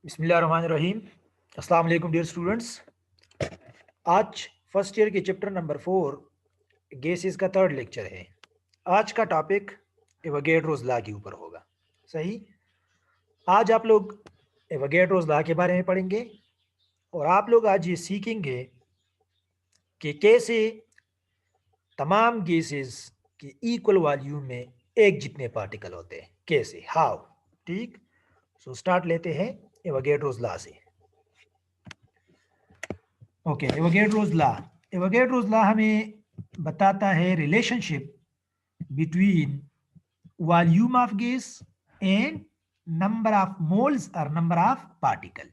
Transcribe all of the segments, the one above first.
बिस्मिल्लाहिर्रहमानिर्रहीम। अस्सलाम वालेकुम डियर स्टूडेंट्स। आज फर्स्ट ईयर के चैप्टर नंबर 4 गैसेस का थर्ड लेक्चर है। आज का टॉपिक एवोगैड्रोस लॉ के ऊपर होगा। सही। आज आप लोग एवोगैड्रोस लॉ के बारे में पढ़ेंगे और आप लोग आज ये सीखेंगे कि कैसे तमाम गैसेस के इक्वल वॉल्यूम में एक जितने पार्टिकल होते हैं, कैसे, हाउ। ठीक। सो स्टार्ट लेते हैं एवोगैड्रोस लॉ से। Okay, Avogadro's law. Avogadro's law हमें बताता है relationship between volume of gas and number of moles और number of particle.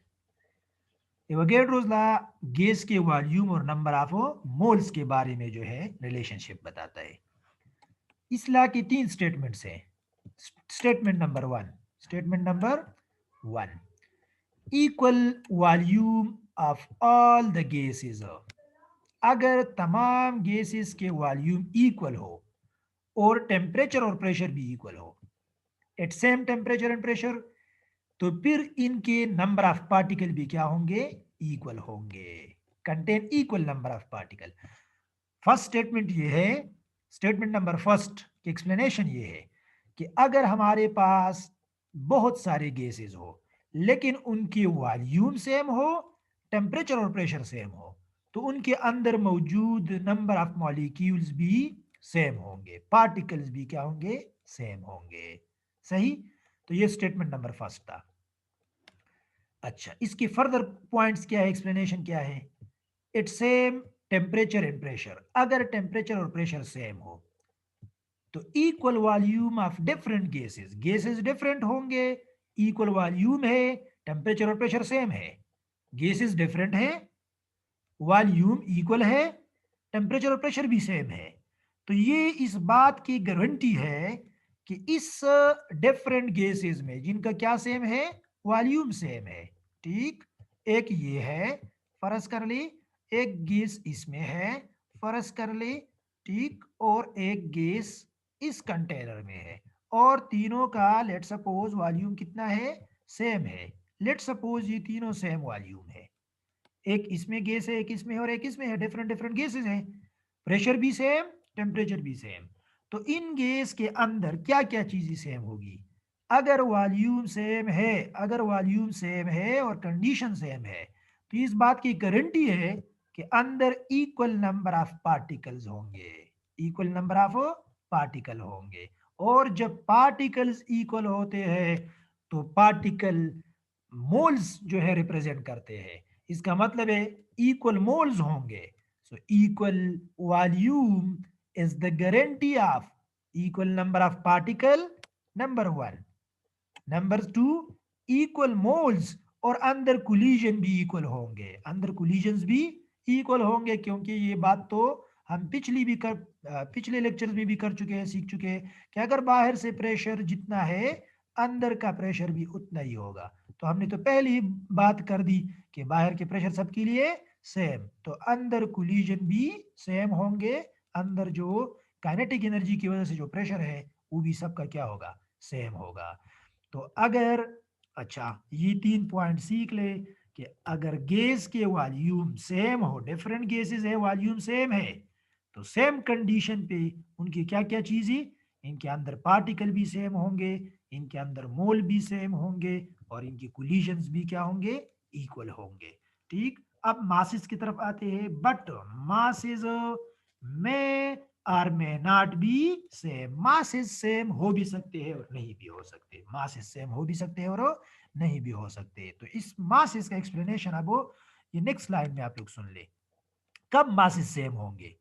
Avogadro's law gas के वॉल्यूम और नंबर ऑफ मोल्स के बारे में जो है रिलेशनशिप बताता है। इस लॉ के 3 स्टेटमेंट्स हैं। Statement number one, equal volume of all the gases. अगर तमाम गैसेस के वॉल्यूम इक्वल हो और टेम्परेचर और प्रेशर भी इक्वल हो, at same temperature and pressure, तो फिर इनके नंबर ऑफ पार्टिकल भी क्या होंगे, इक्वल होंगे। Contain equal number of particle. First statement ये है। स्टेटमेंट नंबर फर्स्ट की एक्सप्लेनेशन ये है कि अगर हमारे पास बहुत सारे गैसेस हो लेकिन उनके वॉल्यूम सेम हो, टेम्परेचर और प्रेशर सेम हो, तो उनके अंदर मौजूद नंबर ऑफ मॉलिक्यूल्स भी सेम होंगे, पार्टिकल्स भी क्या होंगे, सेम होंगे। सही। तो ये स्टेटमेंट नंबर फर्स्ट था। अच्छा, इसके फर्दर पॉइंट्स क्या है, एक्सप्लेनेशन क्या है। It's same temperature and pressure. अगर टेम्परेचर और प्रेशर सेम हो तो equal volume of different gases, gases different होंगे, इक्वल वॉल्यूम है, टेम्परेचर और प्रेशर सेम है, गैसेस डिफरेंट है, वॉल्यूम इक्वल है, टेम्परेचर और प्रेशर भी सेम है। तो ये इस बात की गारंटी है कि इस डिफरेंट गैसेस में जिनका क्या सेम है, वॉल्यूम सेम है। ठीक। एक ये है, फर्ज कर ली, एक गैस इसमें है, फर्ज कर ली। ठीक। और एक गैस इस कंटेनर में है और तीनों का लेट सपोज वॉल्यूम कितना है, सेम है। लेट सपोज ये तीनों सेम वॉल्यूम है। एक इसमें गैस है, एक इसमें है और एक इसमें है। डिफरेंट डिफरेंट गैसेस हैं, प्रेशर भी सेम, टेम्परेचर भी सेम। तो इन गैस के अंदर क्या क्या चीजें सेम होगी। अगर वॉल्यूम सेम है, अगर वॉल्यूम सेम है और कंडीशन सेम है, तो इस बात की गारंटी है कि अंदर इक्वल नंबर ऑफ पार्टिकल्स होंगे, इक्वल नंबर ऑफ पार्टिकल होंगे। और जब पार्टिकल्स इक्वल होते हैं तो पार्टिकल मोल्स जो है रिप्रेजेंट करते हैं। इसका मतलब है इक्वल मोल्स होंगे। So equal volume is the guarantee of equal number of particle, number one. Number two, equal moles, और अंदर कोलिजन भी इक्वल होंगे, अंदर कोलिजन्स भी इक्वल होंगे, क्योंकि ये बात तो हम पिछले लेक्चर्स में भी कर चुके हैं, सीख चुके हैं कि अगर बाहर से प्रेशर जितना है अंदर का प्रेशर भी उतना ही होगा। तो हमने तो पहले ही बात कर दी कि बाहर के प्रेशर सबके लिए सेम, तो अंदर कोलिजन भी सेम होंगे। अंदर जो काइनेटिक एनर्जी की वजह से जो प्रेशर है वो भी सबका क्या होगा, सेम होगा। तो अगर, अच्छा, ये 3 पॉइंट सीख ले कि अगर गैस के वॉल्यूम सेम हो, डिफरेंट गैसेस है, वॉल्यूम सेम है, तो सेम कंडीशन पे उनकी क्या क्या चीजें, इनके अंदर पार्टिकल भी सेम होंगे, इनके अंदर मोल भी सेम होंगे और इनकी कोलिजन्स भी क्या होंगे, इक्वल होंगे। ठीक। अब मासेस की तरफ आते हैं। बट मासेस में आर में not be same. Masses same हो भी सकते हैं और नहीं भी हो सकते, मासेस सेम हो भी सकते हैं और नहीं भी हो सकते। तो इस मासेस का एक्सप्लेनेशन अब ये नेक्स्ट स्लाइड में आप लोग सुन ले। कब मासेस सेम होंगे,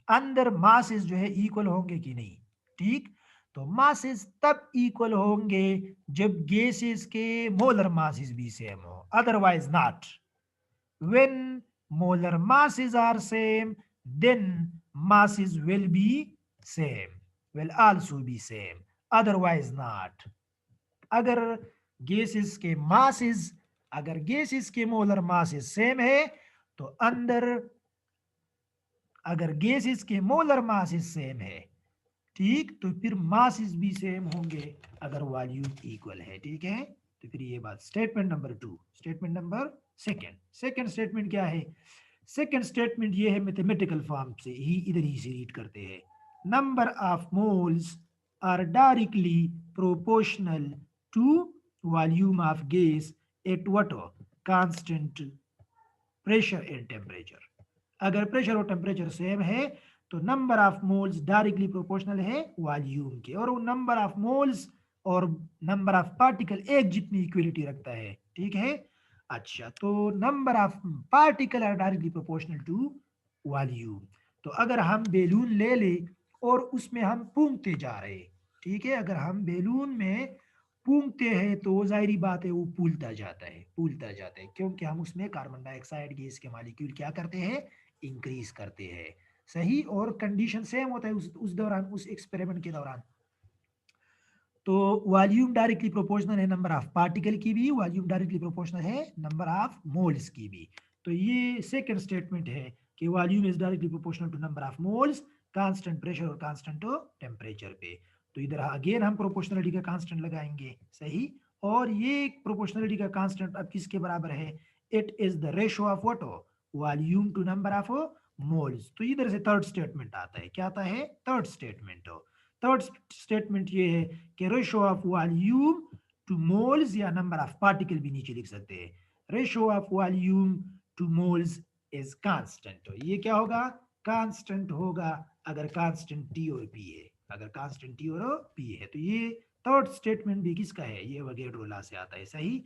अंदर मासेस जो है इक्वल होंगे कि नहीं। ठीक। तो मासेस तब इक्वल होंगे जब गैसेस के मोलर मासेस भी सेम हो, otherwise not. when molar masses are same, then masses will be same, will also be same, otherwise not. अगर गैसेस के मासेस, अगर गैसेस के मोलर मासेस सेम है तो अंदर, अगर गैसेस के मोलर मासेस सेम है, ठीक, तो फिर मासेस भी सेम होंगे अगर वॉल्यूम इक्वल है। ठीक है। तो फिर ये बात statement number 2। Statement number second statement क्या है? सेकंड स्टेटमेंट ये है, मैथमेटिकल फॉर्म से ही इधर ही से रीड करते हैं। Number of moles are directly proportional to volume of gas at what? Constant pressure and temperature. अगर प्रेशर और टेम्परेचर सेम है तो number of moles directly proportional है वॉल्यूम के, और वो नंबर ऑफ मोल्स और नंबर ऑफ पार्टिकल एक जितनी इक्वलिटी रखता है, ठीक है। अच्छा, तो number of particle are directly proportional to volume. तो अगर हम बैलून ले ले और उसमें हम फूंकते जा रहे, ठीक है, अगर हम बैलून में फूंकते हैं तो जाहिर बात है वो फूलता जाता है, क्योंकि हम उसमें कार्बन डाइऑक्साइड गैस के मॉलिक्यूल क्या करते हैं? इंक्रीज करते हैं। सही, और कंडीशन सेम होता है उस दौरान, उस एक्सपेरिमेंट के दौरान। तो वॉल्यूम डायरेक्टली प्रोपोर्शनल है नंबर ऑफ पार्टिकल की भी, वॉल्यूम डायरेक्टली प्रोपोर्शनल है नंबर ऑफ मोल्स की भी। तो ये सेकंड स्टेटमेंट है कि volume is directly proportional to number of moles, constant pressure और कांस्टेंट टेम्परेचर पे। तो इधर अगेन हम प्रोपोर्शनलिटी का कांस्टेंट लगाएंगे, सही। और ये प्रोपोर्शनलिटी का कांस्टेंट अब किसके बराबर है? It is the ratio of what? Volume to number of moles. तो इधर से थर्ड स्टेटमेंट आता है, क्या आता है? Third statement. थर्ड स्टेटमेंट ये है कि ratio of volume two moles, या नंबर ऑफ पार्टिकल भी नीचे लिख सकते हैं। Ratio of volume two moles is constant. तो ये क्या होगा? कांस्टेंट होगा अगर कांस्टेंट टी और पी है, अगर कांस्टेंट टी और पी है। तो ये थर्ड स्टेटमेंट भी किसका है? ये एवोगैड्रो लॉ से आता है, सही।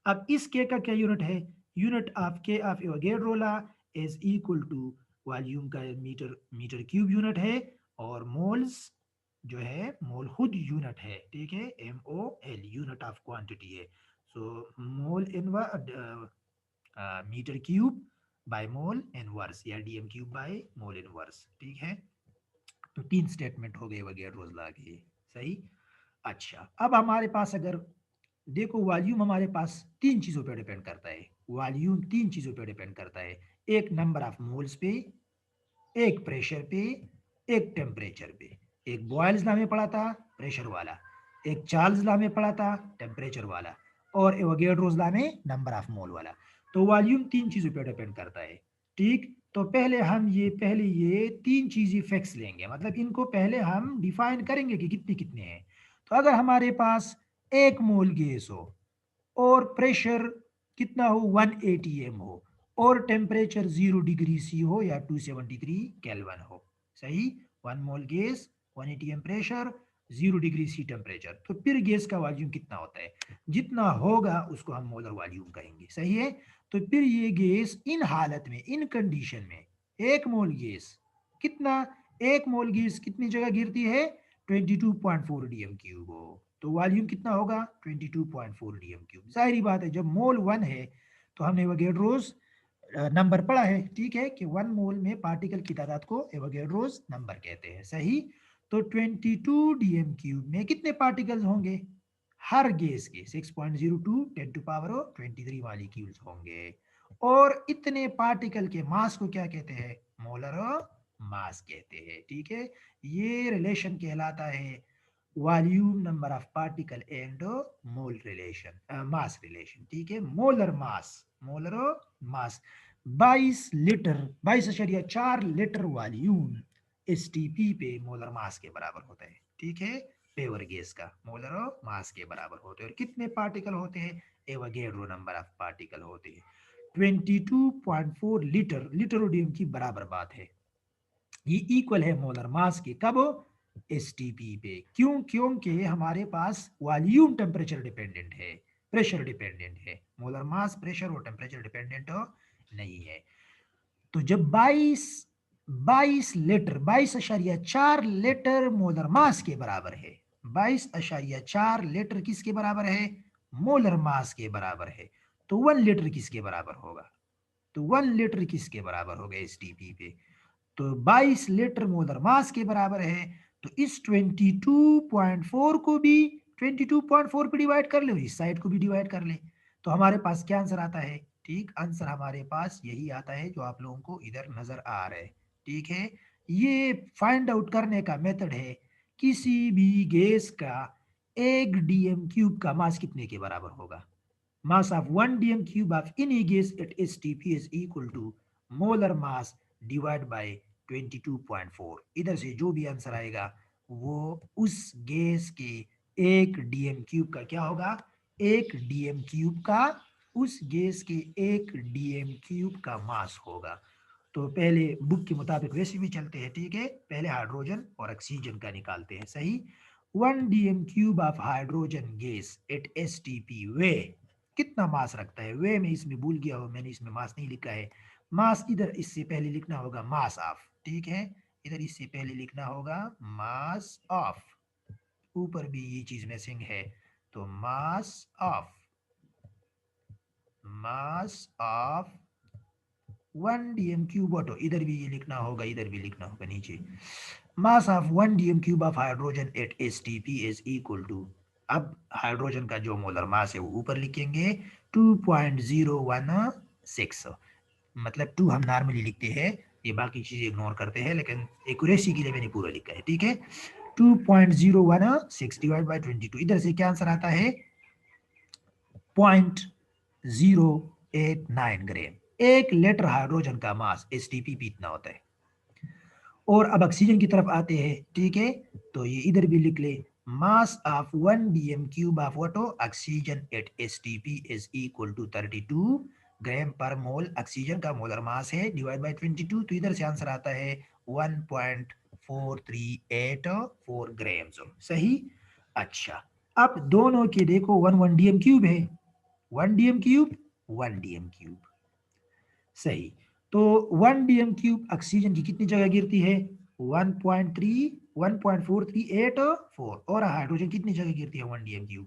अब इस के का क्या यूनिट है? Unit of K of Avogadro law is equal to volume का मीटर मीटर क्यूब यूनिट है, और मोल्स जो है मोल खुद यूनिट है, ठीक है, MOL यूनिट ऑफ क्वांटिटी है। So mole in metre cube by mole inverse, या DM cube by mole inverse, ठीक है। तो तीन स्टेटमेंट हो गए वगैरह लॉ के, सही। अच्छा, अब हमारे पास अगर देखो, वॉल्यूम हमारे पास तीन चीजों पे डिपेंड करता है। वॉल्यूम तीन चीजों पे डिपेंड करता है, एक नंबर ऑफ मोल्स पे, एक प्रेशर पे, एक टेम्परेचर पे। एक बॉयल्स लॉ में पढ़ा था प्रेशर वाला, एक चार्ल्स लॉ में पढ़ा था टेम्परेचर वाला, और एवोगैड्रोस लॉ में नंबर ऑफ मोल वाला। तो वॉल्यूम तीन चीजों पे डिपेंड करता है, ठीक। तो पहले ये तीन चीजें फिक्स लेंगे, मतलब इनको पहले हम डिफाइन करेंगे कि कितने कितने हैं। तो अगर हमारे पास एक मोल गैस हो और प्रेशर कितना हो? 180 एम हो, और टेम्परेचर 0 डिग्री C हो या 273 केल्विन हो, सही। 1 मोल गैस, 180 एम प्रेशर, 0 डिग्री C टेम्परेचर। तो फिर गैस का वॉल्यूम कितना होता है? जितना होगा उसको हम मोलर वॉल्यूम कहेंगे, सही है। तो फिर ये गैस इन हालत में, इन कंडीशन में, एक मोल गैस कितना, एक मोल गैस कितनी जगह गिरती है? 22.4 DM क्यूब हो। तो वॉल्यूम कितना होगा? 22.4 DM क्यूब। जाहिर बात है, जब मोल 1 है तो हमने एवोगैड्रोस नंबर पढ़ा है, ठीक है, कि 1 मोल में पार्टिकल की तादाद को एवोगैड्रोस नंबर कहते हैं, सही। तो 22 DM क्यूब में कितने पार्टिकल्स होंगे? हर गैस के 6.02 10 टू पावर 23 मॉलिक्यूल्स होंगे। और इतने पार्टिकल के मास को क्या कहते हैं? मोलर मास कहते हैं, ठीक है। ये रिलेशन कहलाता है volume number of particle and mole relation, mass relation, ठीक है। Molar mass 22.4 litre volume STP पे मोलर मास के बराबर होता है, ठीक है। पेवर गैस का मोलर मास के बराबर होते हैं। और कितने पार्टिकल होते हैं? एवोगैड्रो नंबर ऑफ पार्टिकल होते हैं 22.4 लीटर। लिटरोडियम की बराबर बात है, ये इक्वल है मोलर मास के, कब? STP पे। क्यों? क्योंकि हमारे पास वॉल्यूम टेम्परेचर डिपेंडेंट है, प्रेशर डिपेंडेंट है। मोलर मास प्रेशर और टेम्परेचर डिपेंडेंट नहीं है। तो जब 22.4 लीटर मोलर मास के बराबर है, 22.4 लीटर किसके बराबर है? मोलर मास के बराबर है। तो 1 लीटर किसके बराबर होगा? तो 1 लीटर किसके बराबर होगा STP पे? तो 22 लीटर मोलर मास के बराबर है। तो इस 22.4 को भी 22.4 पे डिवाइड कर ले, इस साइड को भी डिवाइड कर ले, तो हमारे पास क्या आंसर आता है? ठीक, आंसर हमारे पास यही आता है जो आप लोगों को इधर नजर आ रहा है, ठीक है। ये फाइंड आउट करने का मेथड है किसी भी गैस का 1 DM क्यूब का मास कितने के बराबर होगा। mass of 1 dm cube of any gas at STP is equal to molar mass divided by 22.4। इधर से जो भी आंसर आएगा वो उस गैस के एक डीएम क्यूब का क्या होगा, एक डीएम क्यूब का, उस गैस के एक डीएम क्यूब का मास होगा। तो पहले बुक के मुताबिक वैसे भी चलते हैं, ठीक है, पहले हाइड्रोजन और ऑक्सीजन का निकालते हैं। सही, 1 DM cube of hydrogen gas at STP weigh कितना मास रखता है। वे में इसमें भूल गया हो, मैंने इसमें मास नहीं लिखा है। मास इधर इससे पहले लिखना होगा मास ऑफ, ठीक है, इधर इससे पहले लिखना होगा मास ऑफ, ऊपर भी ये चीज मिसिंग है, तो मास ऑफ 1 डीएम क्यूब ऑटो, इधर भी ये लिखना होगा, इधर भी लिखना होगा नीचे, mass of 1 DM cube of hydrogen at STP is equal to, अब हाइड्रोजन का जो मोलर मास है वो ऊपर लिखेंगे 2.016, मतलब 2 हम नॉर्मली लिखते हैं, ये बाकी चीजें इग्नोर करते हैं, लेकिन एक्यूरेसी के लिए मैंने पूरा लिखा है, ठीक है। 2.016 डिवाइड बाई 22, इधर से क्या आंसर आता है 0.089 ग्राम। एक लीटर हाइड्रोजन का मास एसटीपी भी इतना होता है। और अब ऑक्सीजन की तरफ आते हैं, ठीक है, तो ये इधर भी लिख ले, mass of 1 DM cube of water oxygen at STP is equal to 32 gram per mole. Oxygen का मोलर मास है डिवाइड बाय 22, तो इधर से आंसर आता है 1.4384 ग्राम। सही। अच्छा, अब दोनों के देखो 1 डीएम क्यूब है, 1 डीएम क्यूब। सही, तो 1 डीएम क्यूब ऑक्सीजन की कितनी जगह गिरती है 1.4384 और हाइड्रोजन कितनी जगह गिरती है 1 डीएम क्यूब।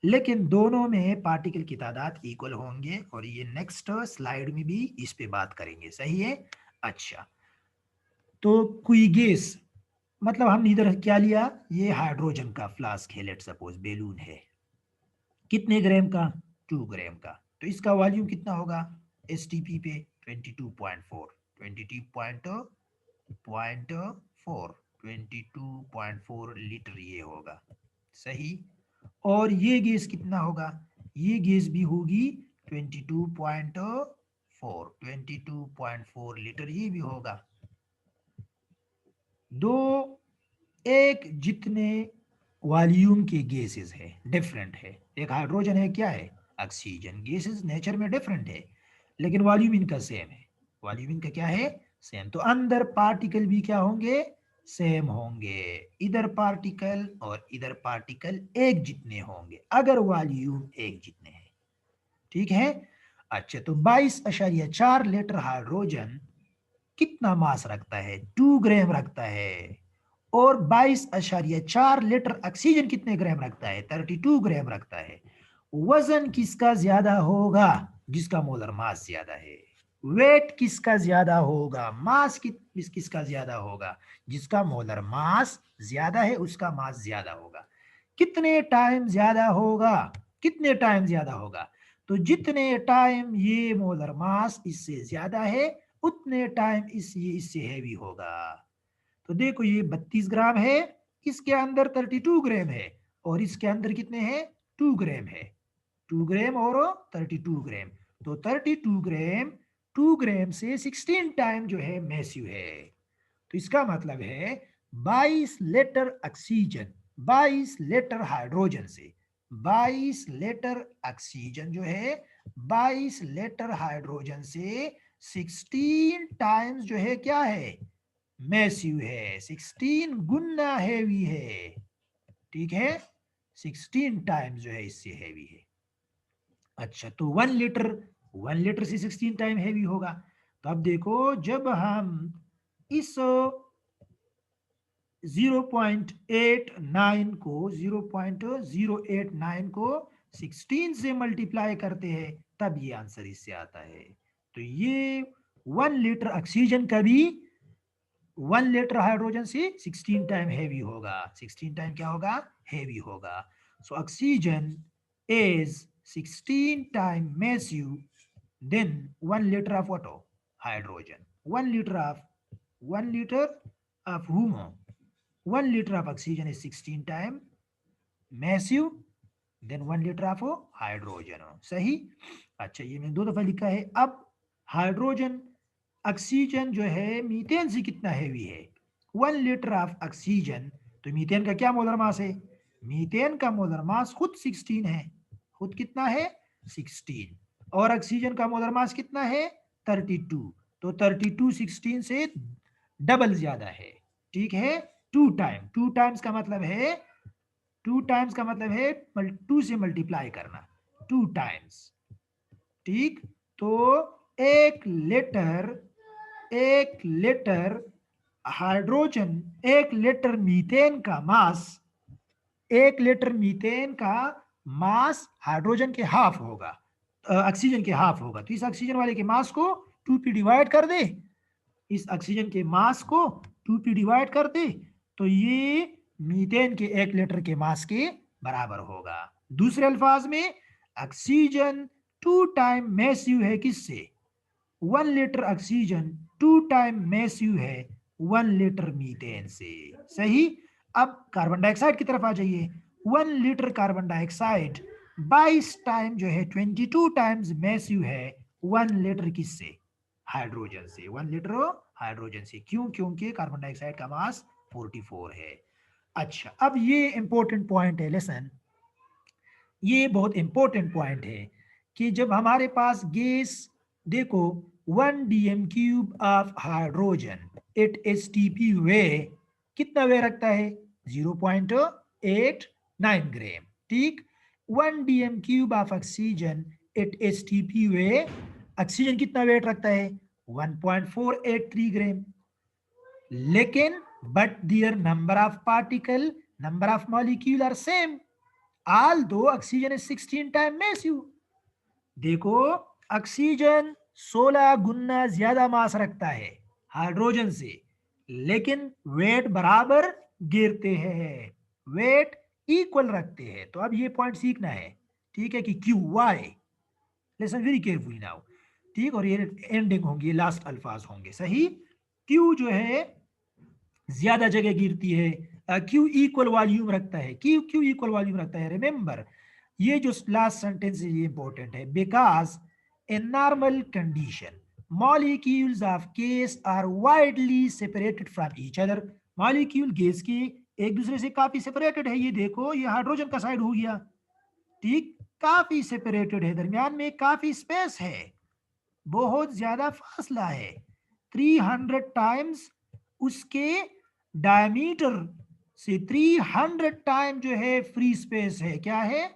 लेकिन दोनों में पार्टिकल की तादाद इक्वल होंगे और ये नेक्स्ट स्लाइड में भी इस पे बात करेंगे। सही है। अच्छा, तो कोई गैस, मतलब हमने इधर क्या लिया, ये हाइड्रोजन का फ्लास्क है, लेट सपोज बेलून है, कितने ग्राम का 2 ग्राम का, तो इसका वॉल्यूम कितना होगा एसटीपी पे 22.4, 22.4 लीटर ये होगा। सही, और ये गैस कितना होगा, ये गैस भी होगी 22.4 लीटर ये भी होगा। दो एक जितने वॉल्यूम के गैसेस है, डिफरेंट है, एक हाइड्रोजन है, क्या है ऑक्सीजन, गैसेस नेचर में डिफरेंट है लेकिन वॉल्यूम इनका सेम है। वॉल्यूम इनका क्या है सेम, तो अंदर पार्टिकल भी क्या होंगे सेम होंगे, इधर पार्टिकल और इधर पार्टिकल एक जितने होंगे अगर वॉल्यूम एक जितने हैं। ठीक है। अच्छा, तो 22.4 लीटर हाइड्रोजन कितना मास रखता है 2 ग्राम रखता है, और 22.4 लीटर ऑक्सीजन कितने ग्राम रखता है 32 ग्राम रखता है। वजन किसका ज्यादा होगा, जिसका मोलर मास ज्यादा है। वेट किसका ज्यादा होगा, मास किसका ज्यादा होगा, जिसका मोलर मास ज्यादा है उसका मास ज्यादा होगा। कितने टाइम ज्यादा होगा, कितने टाइम ज्यादा होगा, तो जितने टाइम ये मोलर मास इससे ज्यादा है उतने टाइम इससे हैवी होगा। तो देखो ये 32 ग्राम है, इसके अंदर 32 ग्राम है, और इसके अंदर कितने हैं 2 ग्राम है, 2 ग्राम और 32 ग्राम, तो 32 ग्राम 2 ग्राम से 16 टाइम जो है मैसिव है। तो इसका मतलब है 22 लीटर ऑक्सीजन 22 लीटर हाइड्रोजन से 22 लीटर ऑक्सीजन जो है 22 लीटर हाइड्रोजन से 16 टाइम्स जो है क्या है मैसिव है, 16 गुना हैवी है। ठीक है, 16 टाइम्स जो है इससे हैवी है। अच्छा, तो 1 लीटर से 16 टाइम हैवी होगा। तो अब देखो जब हम इस 0.89 को 16 से मल्टीप्लाई करते हैं तब ये आंसर इससे आता है। तो ये 1 लीटर ऑक्सीजन का भी 1 लीटर हाइड्रोजन से 16 टाइम हैवी होगा, 16 टाइम क्या होगा हैवी होगा। So oxygen is 16 time massive than 1 litre of water hydrogen, 1 litre of whom 1 liter of oxygen is 16 times massive than 1 litre of hydrogen हो। सही। अच्छा, ये मैंने 2 दफा लिखा है। अब हाइड्रोजन, ऑक्सीजन जो है मीथेन से कितना हैवी है? 1 लीटर ऑफ ऑक्सीजन, तो मीथेन का क्या मोलर मास है? मीथेन का मोलर मास खुद 16 है। खुद कितना है? 16। और ऑक्सीजन का मोलर मास कितना है? 32। तो 32 16 से डबल ज्यादा है। ठीक है, 2 टाइम, 2 टाइम्स का मतलब है, 2 टाइम्स का मतलब है 2 से मल्टीप्लाई करना, 2 टाइम्स। ठीक, तो एक लीटर हाइड्रोजन, 1 लीटर मीथेन का मास, 1 लीटर मीथेन का मास हाइड्रोजन के हाफ होगा, ऑक्सीजन के हाफ होगा। तो इस ऑक्सीजन वाले के मास को 2p डिवाइड कर दे, इस ऑक्सीजन के मास को 2p डिवाइड कर दे, तो ये मीथेन के 1 लीटर के मास के बराबर होगा। दूसरे अल्फाज में ऑक्सीजन 2 टाइम मैसिव है किससे? 1 लीटर ऑक्सीजन 2 टाइम मैसिव है 1 लीटर मीथेन से। सही। अब कार्बन डाइऑक्साइड की तरफ आ जाइए। 1 लीटर कार्बन डाइऑक्साइड 22 टाइम जो है 22 टाइम्स मैसिव है 1 लीटर किससे? हाइड्रोजन से। 1 लीटर हाइड्रोजन से। क्यों? क्योंकि कार्बन डाइऑक्साइड का मास 44 है। अच्छा, अब ये इंपॉर्टेंट पॉइंट है, लेसन, ये बहुत इंपॉर्टेंट पॉइंट है कि जब हमारे पास गैस, देखो 1 dm³ of hydrogen at STP weigh, कितना वे रखता है? 0.89 ग्राम। ठीक। 1 dm³ of oxygen at STP weigh, oxygen कितना वेट रखता है? 1.483 ग्राम। लेकिन but their number of particle, number of molecule are same, although oxygen is 16 time massive. देखो, oxygen 16 गुना ज्यादा मास रखता है हाइड्रोजन से, लेकिन वेट बराबर गिरते हैं, वेट इक्वल रखते हैं। तो अब ये पॉइंट सीखना है, ठीक है, कि Q Y, listen very carefully now. ठीक, और ये एंडिंग होंगी, लास्ट अल्फाज होंगे। सही। क्यू जो है ज्यादा जगह गिरती है, क्यू इक्वल वॉल्यूम रखता है, क्यू क्यू इक्वल वॉल्यूम रखता है। रिमेंबर, ये जो लास्ट सेंटेंस है ये इंपॉर्टेंट है। Because in normal condition molecules of gas are widely separated from each other, molecule gas के एक दूसरे से काफी सेपरेटेड है। ये देखो, ये हाइड्रोजन का साइड हो गया, ठीक, काफी सेपरेटेड है, दरमियान में काफी स्पेस है, बहुत ज्यादा फासला है, 300 टाइम्स उसके डायमीटर से 300 टाइम जो है फ्री स्पेस है। क्या है?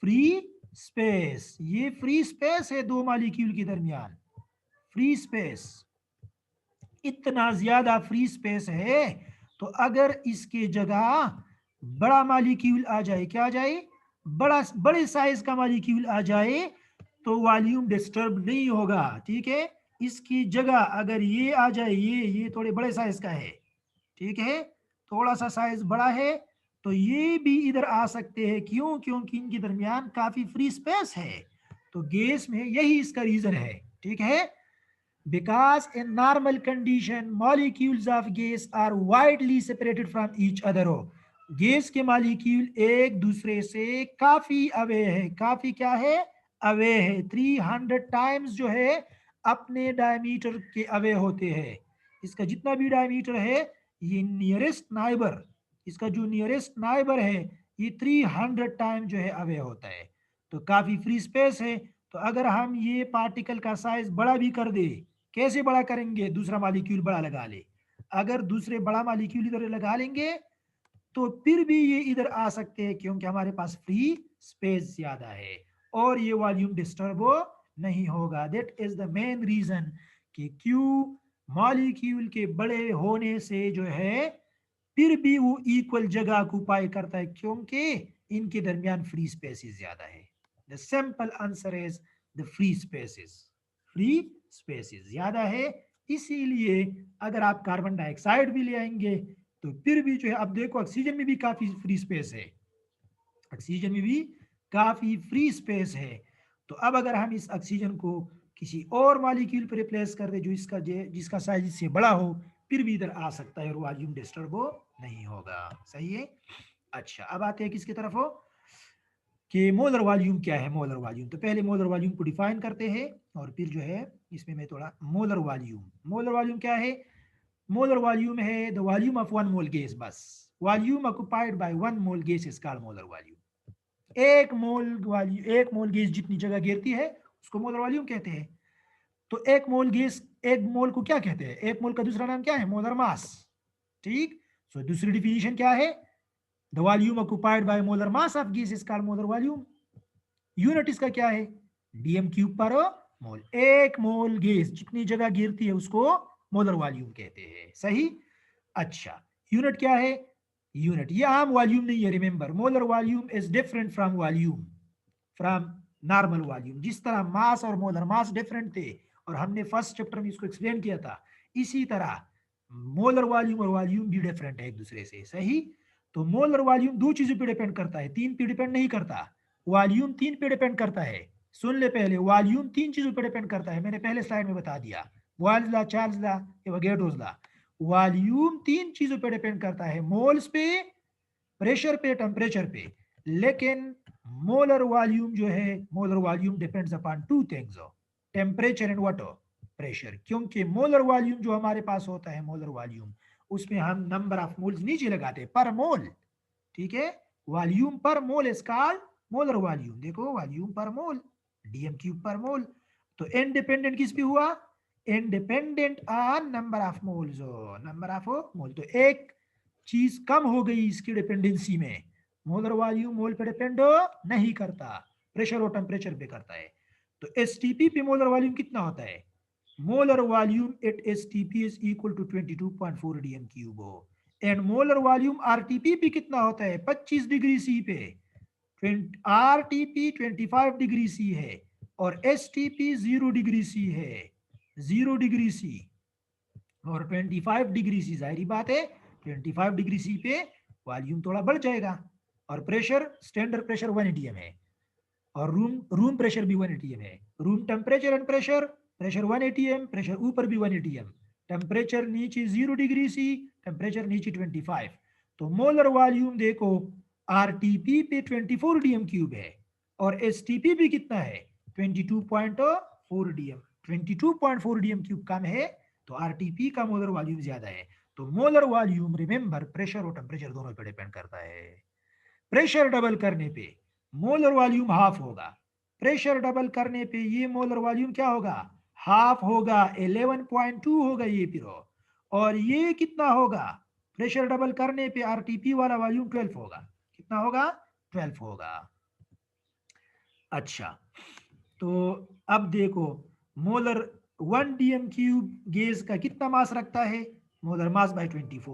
Free space. ये फ्री स्पेस है दो मॉलिक्यूल के दरमियान, फ्री स्पेस, इतना ज्यादा फ्री स्पेस है। तो अगर इसके जगह बड़ा मॉलिक्यूल आ जाए, क्या आ जाए? बड़े साइज का मॉलिक्यूल आ जाए, तो वॉल्यूम डिस्टर्ब नहीं होगा। ठीक है, इसकी जगह अगर ये आ जाए, ये थोड़े बड़े साइज का है, ठीक है, थोड़ा सा साइज बड़ा है, तो ये भी इधर आ सकते हैं। क्यों? क्योंकि इनके दरमियान काफी फ्री स्पेस है। तो गैस में यही इसका रीजन है। ठीक है, because in normal condition molecules of gas are widely separated from each other हो, गैस के मॉलिक्यूल एक दूसरे से काफी अवे है, काफी क्या है? अवे है, 300 टाइम्स जो है अपने डायमीटर के अवे होते हैं। इसका जितना भी डायमीटर है, ये नियरेस्ट नाइबर, इसका जो नियरेस्ट नाइबर है, ये 300 टाइम जो है अवे होता है। तो काफी फ्री स्पेस है। तो अगर हम ये पार्टिकल का साइज बड़ा भी कर दे, कैसे बड़ा करेंगे? दूसरा मॉलिक्यूल बड़ा लगा ले, अगर दूसरे बड़ा मॉलिक्यूल इधर लगा लेंगे तो फिर भी ये इधर आ सकते हैं, क्योंकि हमारे पास फ्री स्पेस ज्यादा है और ये वॉल्यूम डिस्टर्ब नहीं होगा। That is the main reason कि क्यों मॉलिक्यूल के बड़े होने से जो है फिर भी वो इक्वल जगह ऑक्युपाई करता है, क्योंकि इनके दरमियान फ्री स्पेसिस ज्यादा है। The simple answer is the free spaces, free spaces ज्यादा है। इसीलिए अगर आप कार्बन डाइऑक्साइड भी ले आएंगे तो फिर भी जो है, अब देखो ऑक्सीजन में भी काफी फ्री स्पेस है, ऑक्सीजन में भी काफी फ्री स्पेस है। तो अब अगर हम इस ऑक्सीजन को किसी और मॉलिक्यूल पर रिप्लेस कर दे जो जिसका साइज इससे बड़ा हो, फिर भी इधर आ सकता है और वॉल्यूम डिस्टर्ब नहीं होगा। सही है। अच्छा, अब आते हैं किसकी तरफ हो? कि मोलर वॉल्यूम क्या है। मोलर वॉल्यूम, तो पहले मोलर वॉल्यूम को डिफाइन करते हैं और फिर जो है इसमें मैं थोड़ा मोलर वॉल्यूम क्या है। मोलर वॉल्यूम है the volume of one mole gas, बस volume occupied by one mole gas is called molar volume. एक मोल गैस जितनी जगह घेरती है उसको मोलर वॉल्यूम कहते हैं। तो एक मोल को क्या कहते हैं, एक मोल का दूसरा नाम क्या है, मोलर मास। ठीक, सो दूसरी डिफिनेशन क्या है, the volume occupied by molar mass of gas is called molar volume. Unit इसका क्या है, डीएम क्यूब पर मोल। एक मोल गैस जितनी जगह घेरती है उसको मोलर वॉल्यूम कहते हैं। सही। अच्छा, यूनिट क्या है, यूनिट ये आम वॉल्यूम नहीं है। Remember, molar volume is different from normal volume. जिस तरह मास और मोलर मास डिफरेंट थे और हमने फर्स्ट चैप्टर में इसको एक्सप्लेन किया था, इसी तरह मोलर वॉल्यूम और वॉल्यूम भी डिफरेंट है एक दूसरे से। सही। तो मोलर वॉल्यूम दो चीजों पे डिपेंड करता है, तीन पे डिपेंड नहीं करता। वॉल्यूम तीन पे डिपेंड करता है। सुन ले, पहले वॉल्यूम तीन चीजों पे डिपेंड करता है, मैंने पहले स्लाइड में बता दिया। Boyle's law, Charles law, Avogadro's law. Volume तीन चीजों पे डिपेंड करता है, मोल्स पे, प्रेशर पे, टेम्परेचर पे। लेकिन मोलर वॉल्यूम जो है, molar volume depends upon two things, temperature and water, pressure. क्योंकि मोलर वॉल्यूम जो हमारे पास होता है, मोलर वॉल्यूम, उसमें हम नंबर ऑफ मोल्स नीचे लगाते हैं, पर मोल। ठीक है, वॉल्यूम पर mole is called molar volume. देखो, वॉल्यूम पर मोल, डीएम क्यूब पर मोल। तो इंडिपेंडेंट किस पे हुआ, independent on number of moles, number of mole. तो एक चीज कम हो गई इसकी डिपेंडेंसी में। मोलर वॉल्यूम मोल पे डिपेंड नहीं करता, प्रेशर और टेम्परेचर पे करता है। तो एसटीपी पे मोलर वॉल्यूम कितना होता है, molar volume at STP is equal to 22.4 DM cube. And molar volume RTP पे कितना होता है, 25 डिग्री सी पे। आरटीपी 25 डिग्री सी है और एसटीपी 0 डिग्री सी है, 0 डिग्री सी और 25 डिग्री सी। जाहिर बात है 25 डिग्री सी पे वॉल्यूम थोड़ा बढ़ जाएगा। और प्रेशर, स्टैंडर्ड प्रेशर 1 एटीएम है और रूम रूम प्रेशर भी 1 एटीएम है। Room temperature and pressure, pressure 1 ATM, pressure ऊपर भी 1 एटीएम, टेम्परेचर नीचे 0 डिग्री सी, टेम्परेचर नीचे 25। तो मोलर वॉल्यूम देखो, आरटीपी पे 24 डीएम क्यूब है और एसटीपी भी कितना है, 22.4 डीएम। 22.4 डीएम क्यूब कम है तो आरटीपी का मोलर वॉल्यूम ज्यादा है। तो मोलर वॉल्यूम, रिमेंबर, प्रेशर और टेम्परेचर दोनों पर डिपेंड करता है। प्रेशर डबल करने पे मोलर वॉल्यूम हाफ होगा, प्रेशर डबल करने पे ये मोलर वॉल्यूम क्या होगा, हाफ होगा, 11.2 होगा ये फिर। और ये कितना होगा, प्रेशर डबल करने पे आरटीपी वाला वॉल्यूम 12 होगा। कितना होगा, 12 होगा। अच्छा, तो अब देखो, मोलर 1 डीएम क्यूब गैस का कितना मास रखता है, मोलर मास बाय 24।